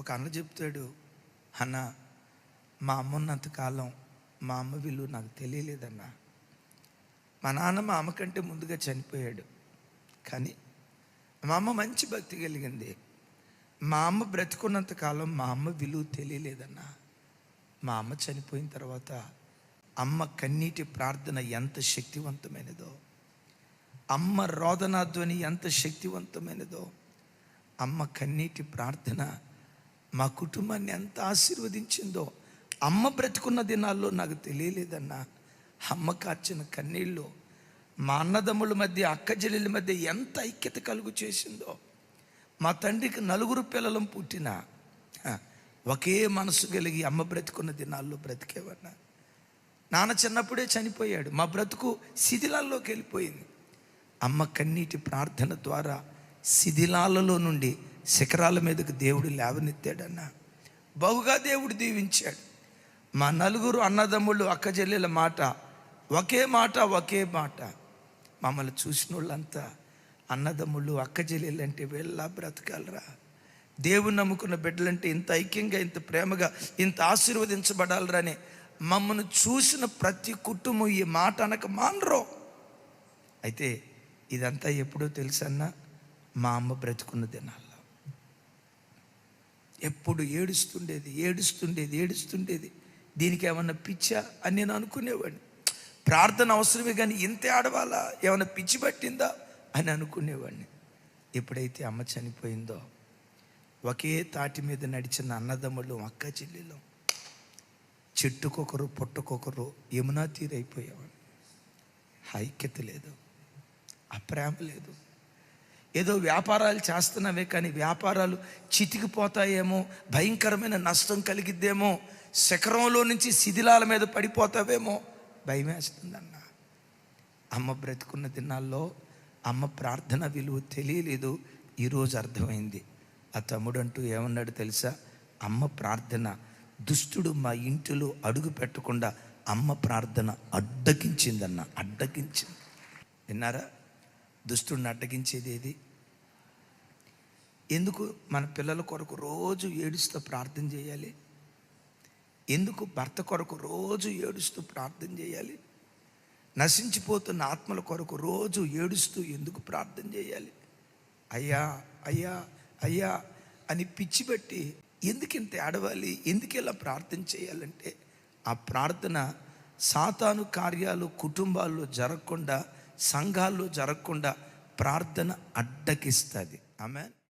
ఒక అన్న చెప్తాడు, అన్న మా అమ్మ ఉన్నంతకాలం మా అమ్మ విలువ నాకు తెలియలేదన్న. మా నాన్న మా అమ్మ కంటే ముందుగా చనిపోయాడు, కానీ మా అమ్మ మంచి భక్తి కలిగింది. మా అమ్మ బ్రతికున్నంతకాలం మా అమ్మ విలువ తెలియలేదన్న. మా అమ్మ చనిపోయిన తర్వాత అమ్మ కన్నీటి ప్రార్థన ఎంత శక్తివంతమైనదో, అమ్మ రోదనాధ్వని ఎంత శక్తివంతమైనదో, అమ్మ కన్నీటి ప్రార్థన మా కుటుంబాన్ని ఎంత ఆశీర్వదించిందో అమ్మ బ్రతుకున్న దినాల్లో నాకు తెలియలేదన్న. అమ్మ కార్చిన కన్నీళ్ళు మా అన్నదమ్ముల మధ్య, అక్క చెల్లెల మధ్య ఎంత ఐక్యత కలుగు చేసిందో. మా తండ్రికి 4 పిల్లలం పుట్టిన ఒకే మనసు కలిగి అమ్మ బ్రతుకున్న దినాల్లో బ్రతికేవన్నా. నాన్న చిన్నప్పుడే చనిపోయాడు, మా బ్రతుకు శిథిలాల్లోకి వెళ్ళిపోయింది. అమ్మ కన్నీటి ప్రార్థన ద్వారా శిథిలాలలో నుండి శిఖరాల మీదకు దేవుడు లేవనెత్తాడన్న. బహుగా దేవుడు దీవించాడు. మా 4 అన్నదమ్ముళ్ళు, అక్క చెల్లెల మాట ఒకే మాట, ఒకే మాట. మమ్మల్ని చూసిన వాళ్ళంతా అన్నదమ్ముళ్ళు, అక్క చెల్లెలు అంటే వీళ్ళ బ్రతకాలరా, దేవుని నమ్ముకున్న బిడ్డలంటే ఇంత ఐక్యంగా, ఇంత ప్రేమగా, ఇంత ఆశీర్వదించబడాలరా అని మమ్మల్ని చూసిన ప్రతి కుటుంబం ఈ మాట అనక మానరు. అయితే ఇదంతా ఎప్పుడో తెలుసన్నా, మా అమ్మ బ్రతుకున్న దినాల్లో ఎప్పుడు ఏడుస్తుండేది. దీనికి ఏమన్నా పిచ్చా అని నేను అనుకునేవాడిని. ప్రార్థన అవసరమే కానీ ఇంతే ఆడవాలా, ఏమన్నా పిచ్చి పట్టిందా అని అనుకునేవాడిని. ఎప్పుడైతే అమ్మ చనిపోయిందో ఒకే తాటి మీద నడిచిన అన్నదమ్ములు, అక్క చెల్లెలు చెట్టుకొకరు పుట్టకొకరు యమునా తీరైపోయేవాడు. ఐక్యత లేదు, అప్రేమ లేదు. ఏదో వ్యాపారాలు చేస్తున్నావే కానీ వ్యాపారాలు చితికిపోతాయేమో, భయంకరమైన నష్టం కలిగిద్దేమో, శిఖరంలో నుంచి శిథిలాల మీద పడిపోతావేమో భయం వేస్తుందన్న. అమ్మ బ్రతుకున్న దినాల్లో అమ్మ ప్రార్థన విలువ తెలియలేదు. ఈరోజు అర్థమైంది. ఆ తమ్ముడు అంటూ ఏమన్నాడు తెలుసా? అమ్మ ప్రార్థన, దుష్టుడు మా ఇంటిలో అడుగు పెట్టకుండా అమ్మ ప్రార్థన అడ్డగించిందన్న. అడ్డగించింది. విన్నారా? దుష్టుడిని అడ్డగించేది ఏది? ఎందుకు మన పిల్లల కొరకు రోజు ఏడుస్తూ ప్రార్థన చేయాలి? ఎందుకు భర్త కొరకు రోజు ఏడుస్తూ ప్రార్థన చేయాలి? నశించిపోతున్న ఆత్మల కొరకు రోజు ఏడుస్తూ ఎందుకు ప్రార్థన చేయాలి? అయ్యా అయ్యా అయ్యా అని పిచ్చి పెట్టి ఎందుకు ఇంత ఏడవాలి, ఎందుకు ఇలా ప్రార్థన చేయాలంటే ఆ ప్రార్థన సాతాను కార్యాలు కుటుంబాల్లో జరగకుండా, సంఘాల్లో జరగకుండా ప్రార్థన అడ్డగిస్తుంది. ఆమేన్.